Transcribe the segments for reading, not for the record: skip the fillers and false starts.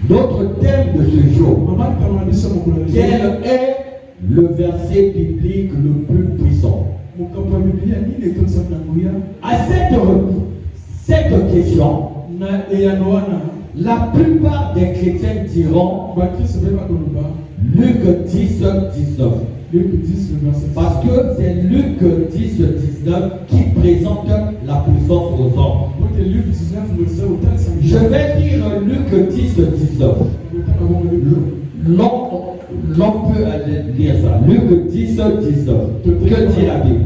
Notre thème de ce jour, quel est le verset biblique le plus puissant? À cette question, la plupart des chrétiens diront Luc 10, 19. Parce que c'est Luc 10, 19 qui présente la puissance aux hommes. Je vais lire Luc 10, 19. L'on peut lire ça. Luc 10, 19. Que dit la Bible?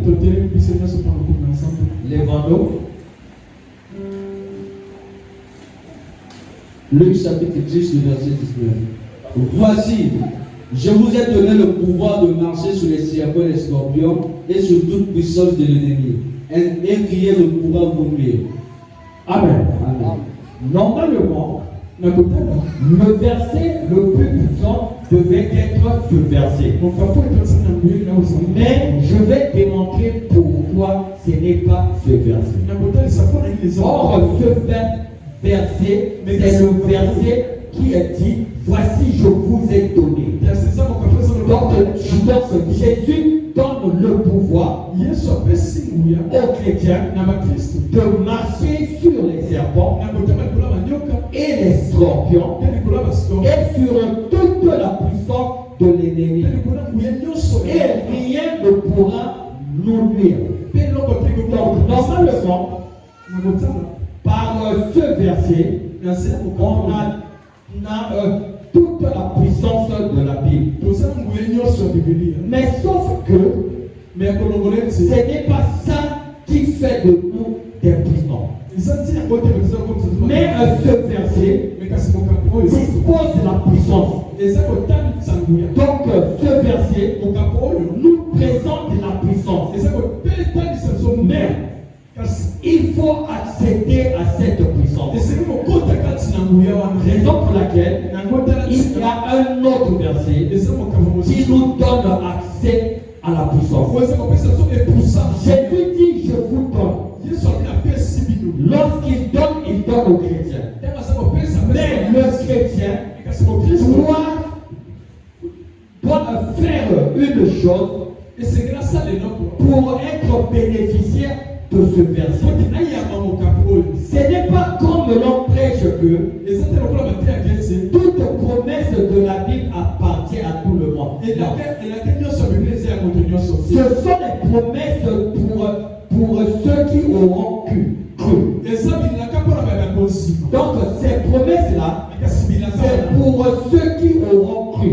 Lèvons-nous. Luc chapitre 10, le verset 19. Voici, je vous ai donné le pouvoir de marcher sur les serpents et les scorpions et sur toute puissance de l'ennemi. Et rien ne pourra vous nuire. Amen. Amen. Normalement, le verset le plus puissant devait être ce verset. Mais je vais démontrer pourquoi ce n'est pas ce verset. Or, ce verset, c'est le verset qui est dit voici, je vous ai donné. Donc, Jésus donne le pouvoir aux chrétiens de marcher sur les serpents et les scorpions et sur toute la puissance de l'ennemi. Et rien ne pourra nous nuire. Donc, normalement, par ce verset, on a toute la puissance de la Bible. Mais sauf que ce n'est pas ça qui fait de nous des puissants. Mais ce verset dispose de la puissance. Donc ce verset nous présente la puissance. Mais il faut accéder à cette puissance. Raison pour laquelle il y a un autre verset qui nous donne accès à la puissance. Jésus dit, je vous donne. Lorsqu'il donne aux chrétiens. Mais le chrétien doit faire une chose pour être bénéficiaire de ce verset. Ce n'est pas comme l'on prêche que toute promesse de la Bible appartient à tout le monde. Ce sont les promesses pour ceux qui auront cru. Donc ces promesses-là, c'est pour ceux qui auront cru.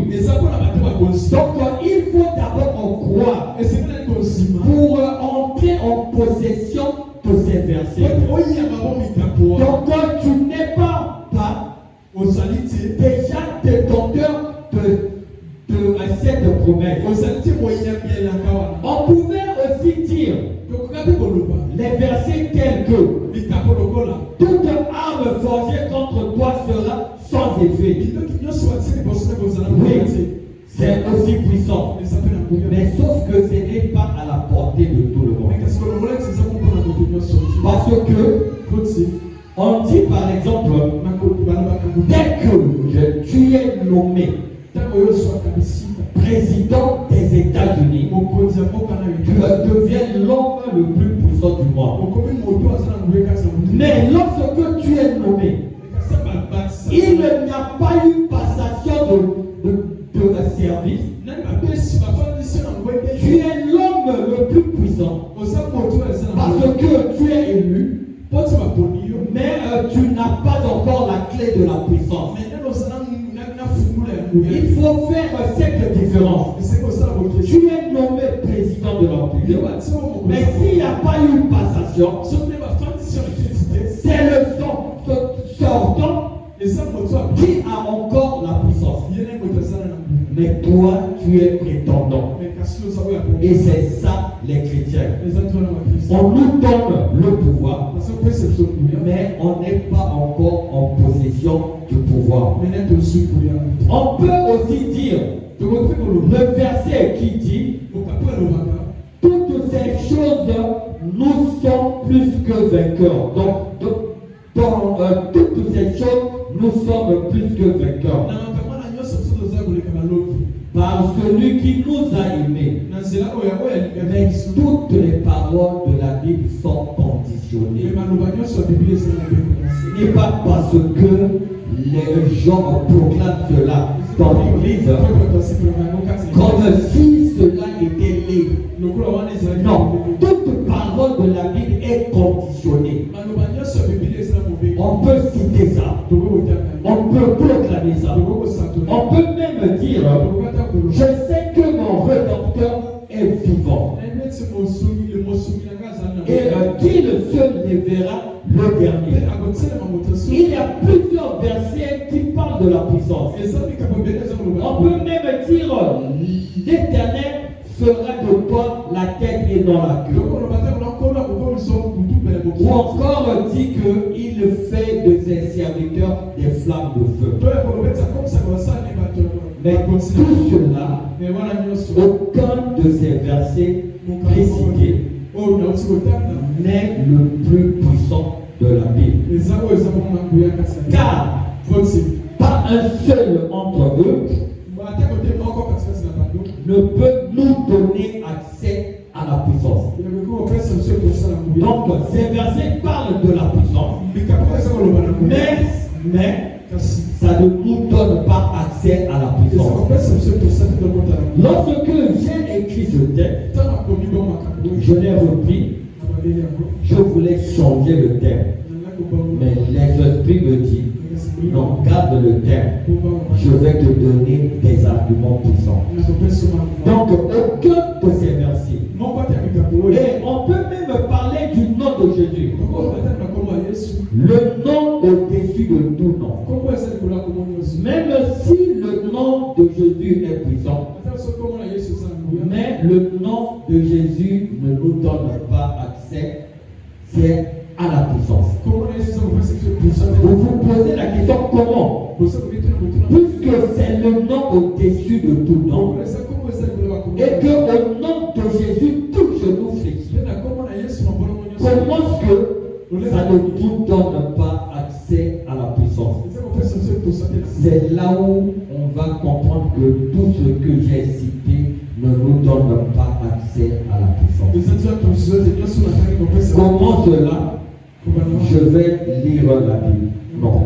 Donc il faut d'abord en croire pour entrer en possession de ces versets. Donc tu n'es pas déjà détenteur de cette promesse. On pouvait aussi dire les versets tels que toute arme forgée contre toi sera sans effet. Oui, c'est aussi puissant. Mais sauf que ce n'est pas à la portée de tout le monde. Parce que on dit par exemple, dès que tu es nommé président des États-Unis, tu deviens l'homme le plus puissant du monde. Mais lorsque tu es nommé, il n'y a pas eu passation de service. Tu es l'homme le plus puissant parce que tu es élu, mais tu n'as pas encore la clé de la puissance. Il faut faire cette différence. Tu es nommé président de l'Empire, mais s'il n'y a pas eu passation, c'est le sortant qui a encore la puissance. Mais toi, tu es prétendant. Et c'est ça les chrétiens. On nous donne le pouvoir, mais on n'est pas encore en possession du pouvoir. On peut aussi dire le verset qui dit toutes ces choses nous sommes plus que vainqueurs. Donc dans toutes ces choses nous sommes plus que vainqueurs par celui qui nous a aimés. Mais toutes les paroles de la Bible sont conditionnées. Ce n'est pas parce que les gens proclament cela dans l'église comme si cela était libre. Non, toute parole de la Bible est conditionnée. On peut citer ça, on peut proclamer ça, on peut même dire je sais que mon rédempteur est vivant et qu'il se lèvera le dernier. Il y a plusieurs versets qui parlent de la puissance. On peut même dire l'Éternel fera de toi la tête et non la queue. Ou encore dit qu'il fait de ses serviteurs des flammes de feu. Mais tout cela, aucun de ces versets précités n'est le plus puissant de la Bible. Car pas un seul entre eux ne peut nous donner accès à la puissance. Donc ces versets parlent de la puissance, mais ça ne nous donne pas accès à la puissance. Lorsque j'ai écrit ce texte, je l'ai repris, je voulais changer le terme, mais les esprits me disent non, garde le terme, je vais te donner des arguments puissants. Donc aucun de ces versets, et on peut même parler du nom de Jésus, le nom au-dessus de tout nom. Même si le nom de Jésus est puissant, mais le nom de Jésus ne nous donne pas accès, c'est à la puissance. Vous vous posez la question comment? Puisque c'est le nom au-dessus de tout nom, et qu'au nom de Jésus, tout genou fléchit. Comment est-ce que ça ne nous donne pas accès à la puissance? C'est là où on va comprendre que tout ce que j'ai cité ne nous donne pas accès à la puissance. Comment cela? Je vais lire la Bible. Non.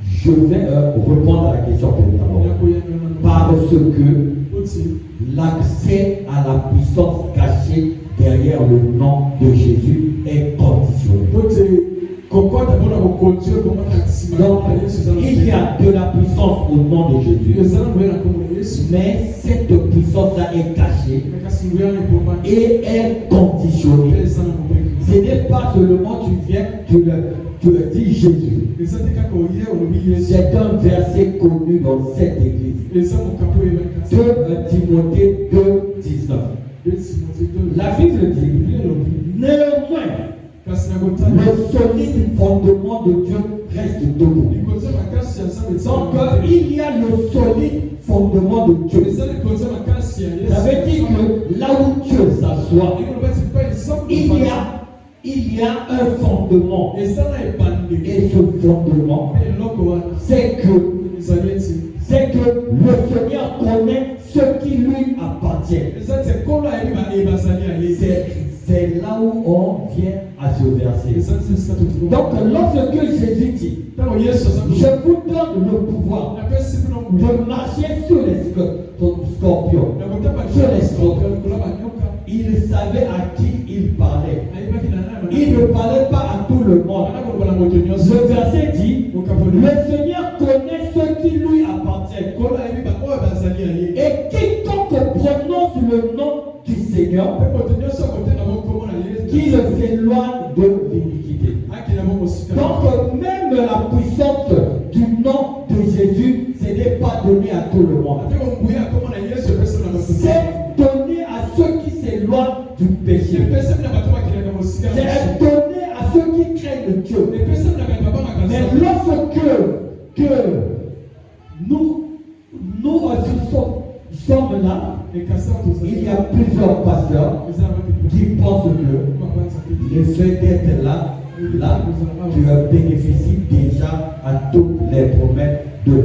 Je vais répondre à la question que nous avons. Parce que l'accès à la puissance cachée derrière le nom de Jésus est conditionné. Donc, il y a de la puissance au nom de Jésus. Mais cette puissance-là est cachée et est conditionnée. Ce n'est pas seulement tu viens, tu le dis Jésus. C'est un verset connu dans cette église. 2 Timothée 2:19. La Bible dit, néanmoins, le solide fondement de Dieu reste debout. Donc il y a le solide fondement de Dieu. Ça veut dire que là où Dieu s'assoit, il y a un fondement. Et ce fondement, c'est que le Seigneur connaît ce qui lui appartient. C'est là où on vient à ce verset. Donc lorsque Jésus dit, je vous donne le pouvoir de marcher sur les scorpions, il savait à qui il parlait. Il ne parlait pas à tout le monde. Le verset dit, le Seigneur connaît ce qui lui appartient. Et quiconque prononce le nom du Seigneur, qu'il s'éloigne de l'iniquité. Donc même la puissance du nom de Jésus, ce n'est pas donné à tout le monde. C'est donné à ceux qui s'éloignent du péché. C'est donné à ceux qui craignent Dieu. Mais lorsque nous sommes là, il y a plusieurs pasteurs qui pensent que le fait d'être là là, tu bénéficies déjà à toutes les promesses de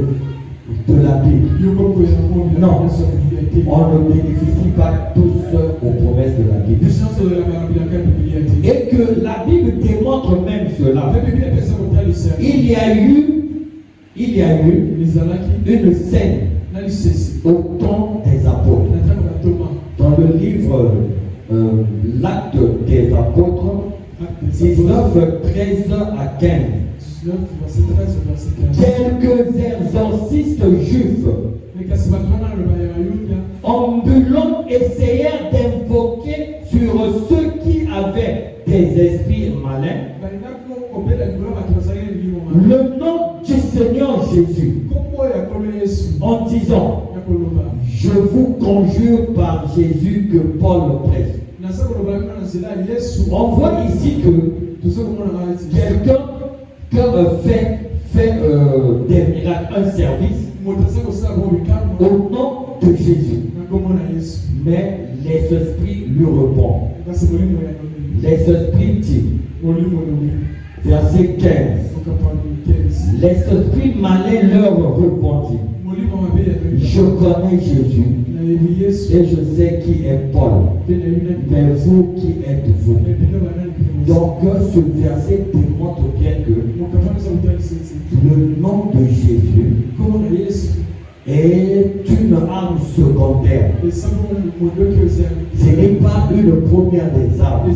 la Bible. Non, on ne bénéficie pas tous aux promesses de la Bible. Et que la Bible démontre même cela. Il y a eu une scène au temps des apôtres. Dans le livre L'Acte des apôtres, 19, 13 à 15. Quelques exorcistes juifs ambulants essayèrent d'invoquer sur ceux qui avaient des esprits malins le nom du Seigneur Jésus, en disant: je vous conjure par Jésus que Paul prêche. On voit ici que quelqu'un fait des miracles, un service au nom de Jésus. Mais les esprits lui répondent. Les esprits disent, verset 15, les esprits malins leur répondit: je connais Jésus et je sais qui est Paul, mais vous qui êtes-vous? Donc ce verset démontre bien que le nom de Jésus est une arme secondaire. Ce n'est pas une première des armes.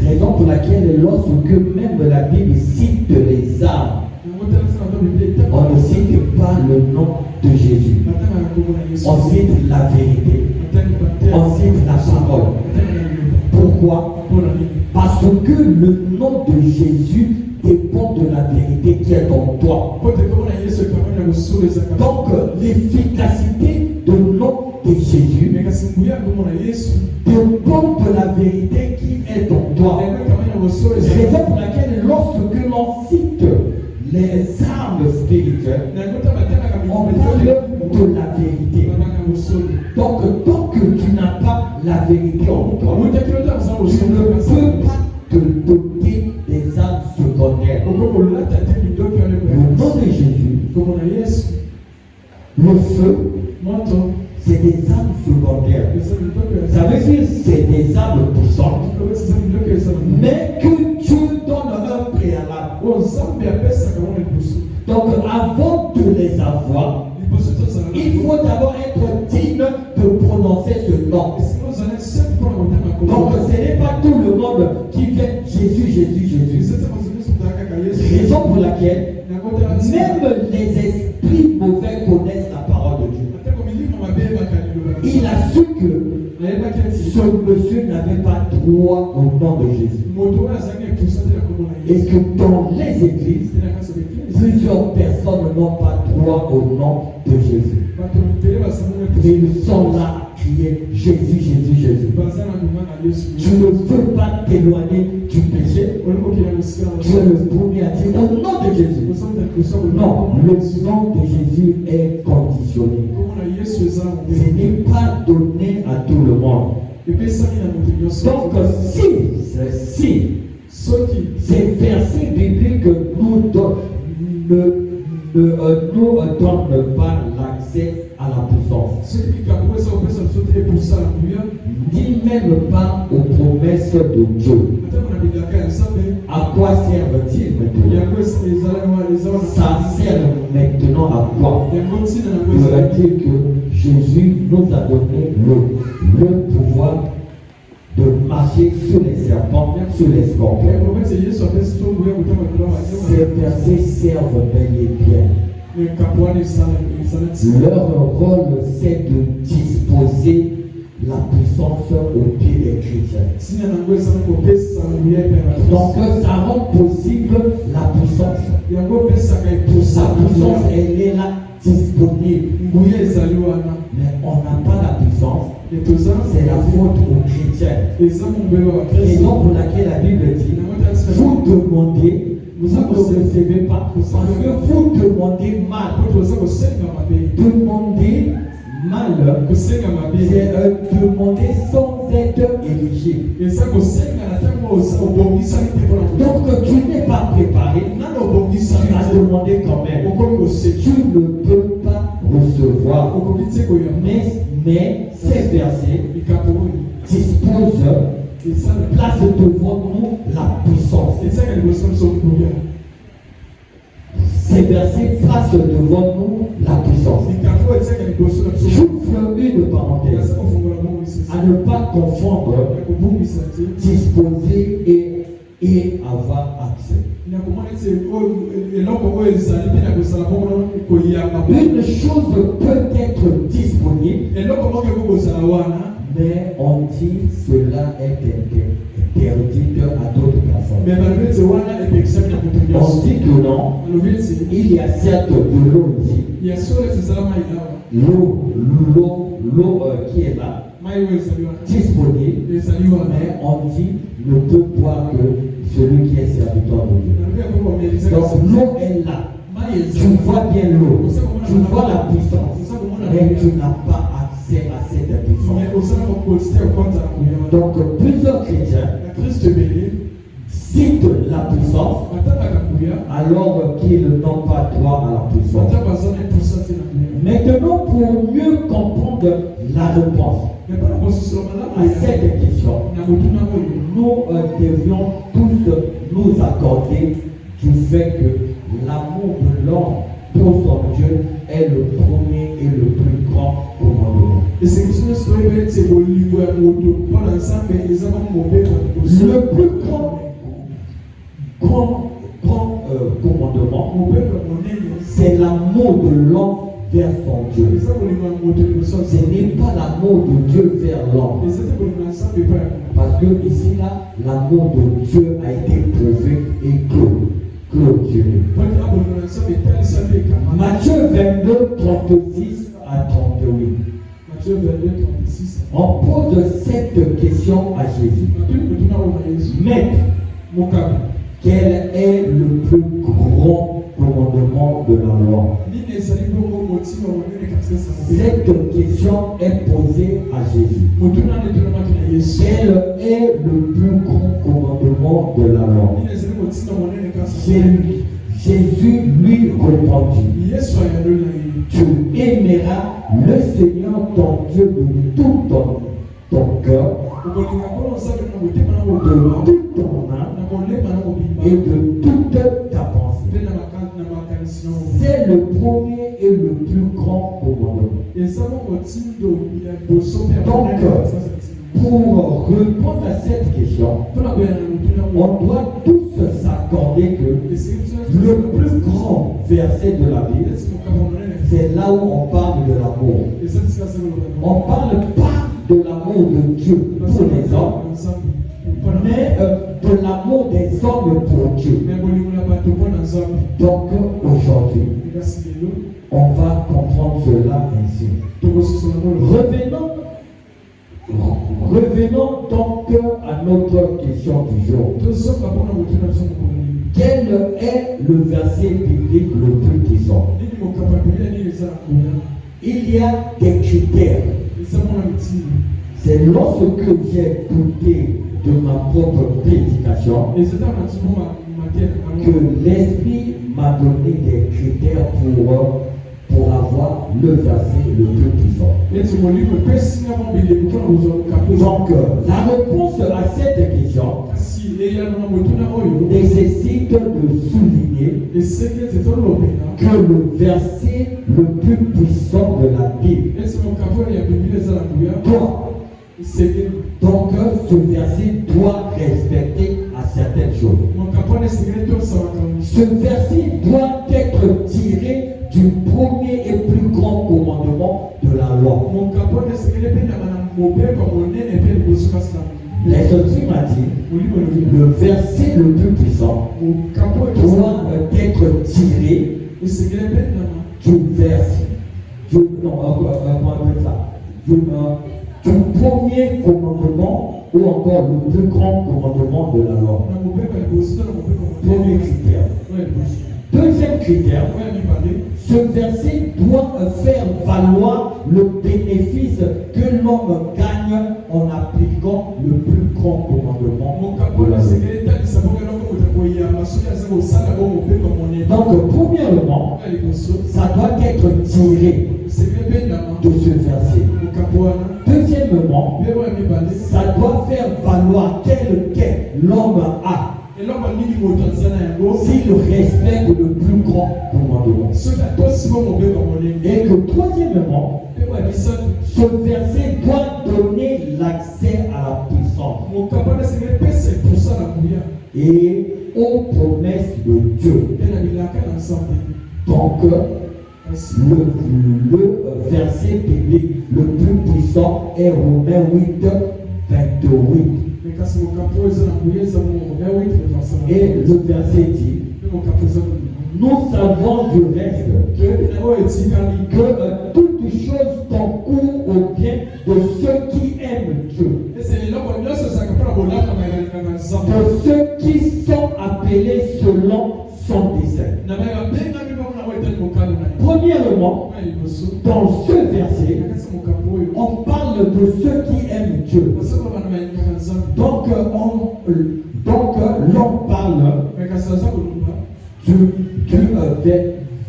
Raison pour laquelle lorsque même la Bible cite les armes, on ne cite pas le nom de Jésus. On cite la vérité. On cite la parole. Pourquoi? Parce que le nom de Jésus dépend de la vérité qui est en toi. Donc l'efficacité du nom de Jésus dépend de la vérité qui est en toi. Raison pour laquelle lorsque l'on cite les armes spirituelles, on parle de la vérité. Donc tant que tu n'as pas la vérité en toi, tu ne peux pas te doter des armes secondaires. Le nom de Jésus, le feu, c'est des armes secondaires. Ça veut dire que c'est des armes puissantes, mais que Dieu donne un préalable. Donc avant de les avoir, il faut d'abord être digne de prononcer ce nom. Donc ce n'est pas tout le monde qui fait Jésus, Jésus, Jésus. Raison pour laquelle même les esprits mauvais connaissent la parole de Dieu. Il a su que ce monsieur n'avait pas droit au nom de Jésus. Et que dans les églises, plusieurs personnes n'ont pas droit au nom de Jésus. Mais ils sont là à crier Jésus, Jésus, Jésus. Tu ne peux pas t'éloigner du péché. Tu es le premier à dire au nom de Jésus. Non, le nom de Jésus est conditionné. Ce n'est pas donné à tout le monde. Donc si ces versets bibliques nous donnent pas l'accès à la puissance, ni même pas aux promesses de Dieu, à quoi servent-ils maintenant? Ça sert maintenant à quoi? Il veut dire que Jésus nous a donné le pouvoir de marcher sur les serpents, sur les scorpions. Ces versets servent bel et bien. Leur rôle, c'est de disposer la puissance au pied des chrétiens. Donc ça rend possible la puissance. La puissance, elle est là, disponible. Mais on n'a pas la puissance. C'est la faute aux chrétiens. Raison pour laquelle la Bible dit: vous demandez, vous ne recevez pas, parce que vous demandez mal. Demandez mal, c'est demander sans être éligible. Donc tu n'es pas préparé, tu as demandé quand même. Tu ne peux pas recevoir. Mais ces versets disposent, place devant nous la puissance. Ces versets placent devant nous la puissance. J'ouvre une parenthèse à ne pas confondre disposer et avoir accès. Une chose peut être disponible, mais on dit cela est interdit à d'autres personnes. On dit que non, il y a certes de l'eau ici. L'eau qui est là, disponible, mais on dit ne peut boire que celui qui est serviteur de Dieu. Donc l'eau est là. Tu vois bien l'eau, tu vois la puissance, mais tu n'as pas accès à cette puissance. Donc plusieurs chrétiens citent la puissance alors qu'ils n'ont pas droit à la puissance. Maintenant, pour mieux comprendre la réponse à cette question, nous devions tous nous accorder du fait que l'amour de l'homme pour son Dieu est le premier et le plus grand commandement. Le plus grand commandement, c'est l'amour de l'homme vers son Dieu. Ce n'est pas l'amour de Dieu vers l'homme. Parce que ici, là, l'amour de Dieu a été prouvé et clôturé. Matthieu 22, 36 à 38. On pose cette question à Jésus. Maître, quel est le plus grand commandement de la loi? Cette question est posée à Jésus. Quel est le plus grand commandement de la loi? Jésus lui répondit, tu aimeras le Seigneur ton Dieu de tout ton cœur, de toute ton âme et de toute ta pensée. C'est le premier et le plus grand commandement. Donc, pour répondre à cette question, on doit tous s'accorder que le plus grand verset de la Bible, c'est là où on parle de l'amour. On ne parle pas de l'amour de Dieu pour les hommes, mais de l'amour des hommes pour Dieu. Donc aujourd'hui, on va comprendre cela ainsi. Revenons donc à notre question du jour. Quel est le verset biblique le plus puissant? Il y a des critères. C'est lorsque j'ai douté de ma propre prédication que l'Esprit m'a donné des critères pour avoir le verset le plus puissant. Donc, la réponse à cette question nécessite de souligner que le verset le plus puissant de la Bible donc ce verset doit respecter à certaines choses. Ce verset doit être tiré du premier et plus grand commandement de la loi. L'Esprit m'a dit, le verset le plus puissant doit être tiré du verset, du premier commandement ou encore le plus grand commandement de la loi. Premier critère. Deuxième critère, ce verset doit faire valoir le bénéfice que l'homme gagne en appliquant le plus grand commandement de la vie. Donc, premièrement, ça doit être tiré de ce verset. Deuxièmement, ça doit faire valoir tel qu'est l'homme a s'il respecte le plus grand commandement. Et que troisièmement, ce verset doit donner l'accès à la puissance et aux promesses de Dieu. Donc, le verset biblique le plus puissant est Romains 8, 28. Et le verset dit, nous savons du reste que toutes choses concourent au bien de ceux qui aiment Dieu, de ceux qui sont appelés selon son dessein. Premièrement, dans ce verset, on parle de ceux qui aiment Dieu. Donc, l'on parle du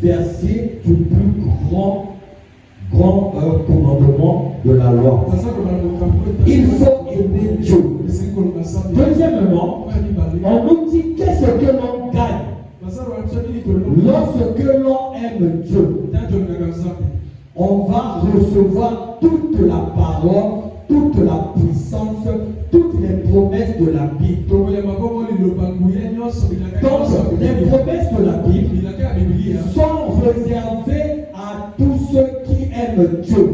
verset du plus grand commandement de la loi. Il faut aimer Dieu. Deuxièmement, on nous dit qu'est-ce que l'on gagne lorsque l'on aime Dieu. On va recevoir toute la parole, toute la puissance, toutes les promesses de la Bible. Donc, les promesses de la Bible sont réservées à tous ceux qui aiment Dieu.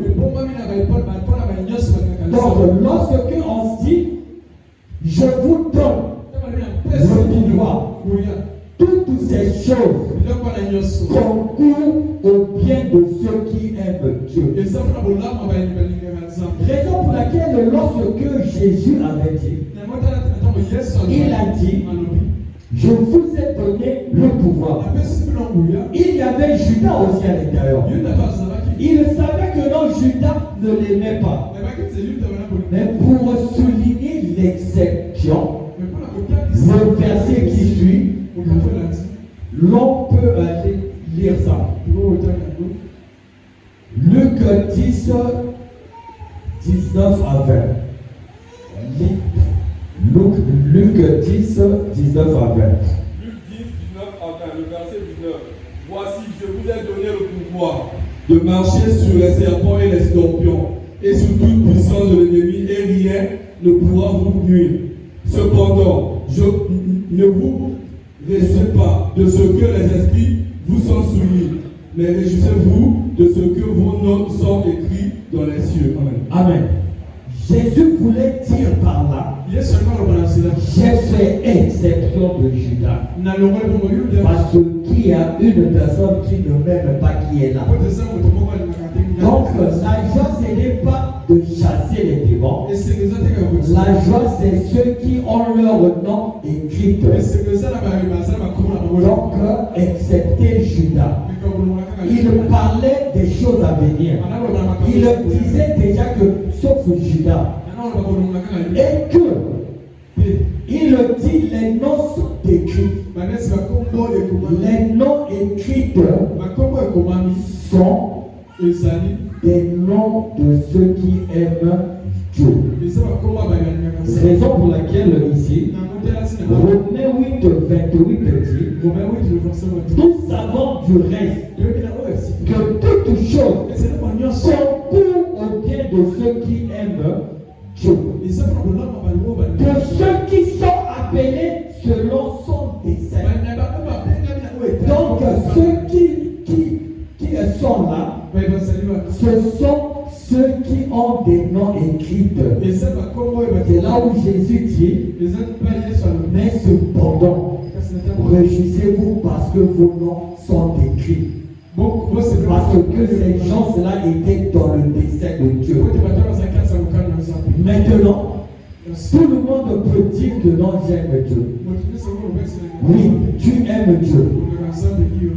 Donc, lorsque on se dit, je vous donne le pouvoir, toutes ces choses concourent au bien de ceux qui aiment Dieu. Raison pour laquelle lorsque Jésus avait dit, il a dit, je vous ai donné le pouvoir. Il y avait Judas aussi à l'intérieur. Il savait que non, Judas ne l'aimait pas. Mais pour souligner l'exception, le verset qui suit, l'on peut aller lire ça. Luc 10, 19 à 20. Luc 10, 19 à 20. Luc 10, 19 à 20, le verset 19. Voici, je vous ai donné le pouvoir de marcher sur les serpents et les scorpions, et sur toute puissance de l'ennemi, et rien ne pourra vous nuire. Cependant, je ne vous réjouissez pas de ce que les esprits vous sont soumis, mais réjouissez-vous de ce que vos noms sont écrits dans les cieux. Amen. Amen. Jésus voulait dire par là, j'ai fait exception de Judas. Parce qu'il y a une personne qui ne m'aime pas qui est là. Donc la joie, ce n'est pas de chasser les démons. La joie, c'est ceux qui ont leur nom écrit. Donc, excepté Judas. Il parlait des choses à venir. Il disait déjà que, sauf Judas, et que il dit les noms sont écrits. Les noms écrits sont des noms de ceux qui aiment Dieu. Raison pour laquelle ici, Romains 8, 28 dit, nous savons du reste que toutes choses concourent au bien de ceux qui aiment Dieu, de ceux qui sont appelés selon son dessein. Donc ceux qui sont là, ce sont ceux qui ont des noms écrits. C'est là où Jésus dit, mais cependant, réjouissez-vous parce que vos noms sont écrits. Parce que ces gens-là étaient dans le dessein de Dieu. Maintenant, Tout le monde peut dire que non, j'aime Dieu. Oui, tu aimes Dieu.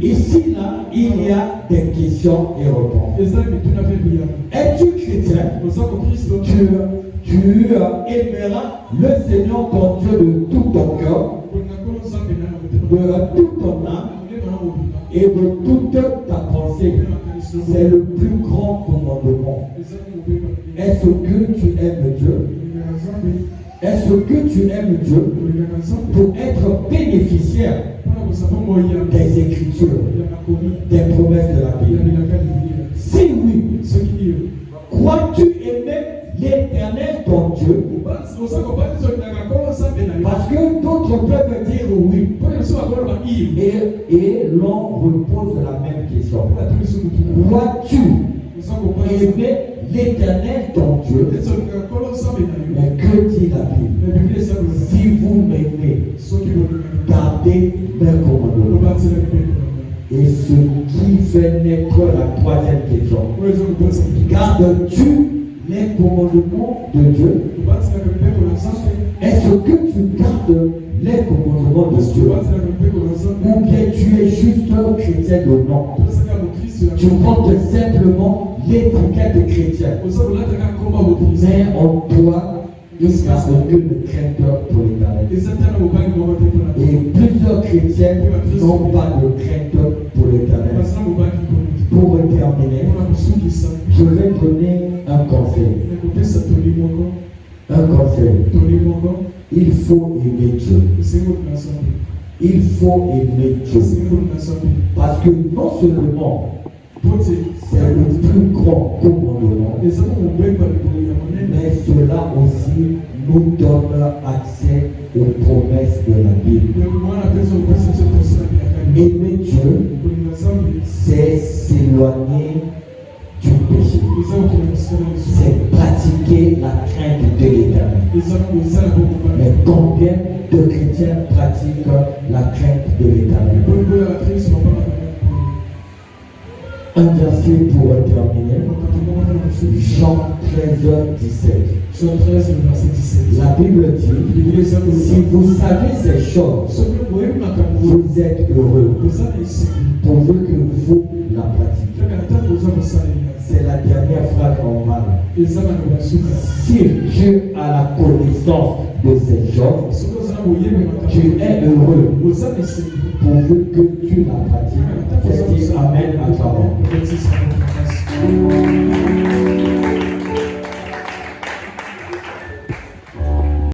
Ici, là, il y a des questions et réponses. Es-tu chrétien? Tu aimeras le Seigneur ton Dieu de tout ton cœur, de toute ton âme et de toute ta pensée. C'est le plus grand commandement. Est-ce que tu aimes Dieu? Est-ce que tu aimes Dieu pour être bénéficiaire des Écritures, des promesses de la Bible? Si oui, crois-tu aimer l'Éternel ton Dieu? Parce que d'autres peuvent dire oui. Et l'on repose la même question. Crois-tu aimer l'Éternel ton Dieu? Mais que dit la Bible? Si vous m'aimez, gardez mes commandements. Et ce qui fait naître la troisième question: gardes-tu les commandements de Dieu? Est-ce que tu gardes les commandements de Dieu? Ou bien tu es juste un chrétien de nom? Tu portes simplement l'étiquette chrétien, mais en toi il n'y a aucune crainte pour l'Éternel. Et plusieurs chrétiens n'ont pas de crainte pour l'Éternel. Pour terminer, je vais donner un conseil. Un conseil. Il faut aimer Dieu. Il faut aimer Dieu. Parce que non seulement c'est le plus grand commandement, mais cela aussi nous donne accès aux promesses de la Bible. Aimer Dieu, c'est s'éloigner du péché. C'est pratiquer la crainte de l'Éternel. Mais combien de chrétiens pratiquent la crainte de l'Éternel? Un verset pour terminer. Jean 13, 17. Jean 13, verset 17. La Bible dit: si vous savez ces choses, vous êtes heureux, pourvu que vous la pratiquez. C'est la dernière phrase en mal. Si Dieu a la connaissance de ces choses, tu es heureux, pourvu que tu la pratiques. C'est dit Amen à ta mort.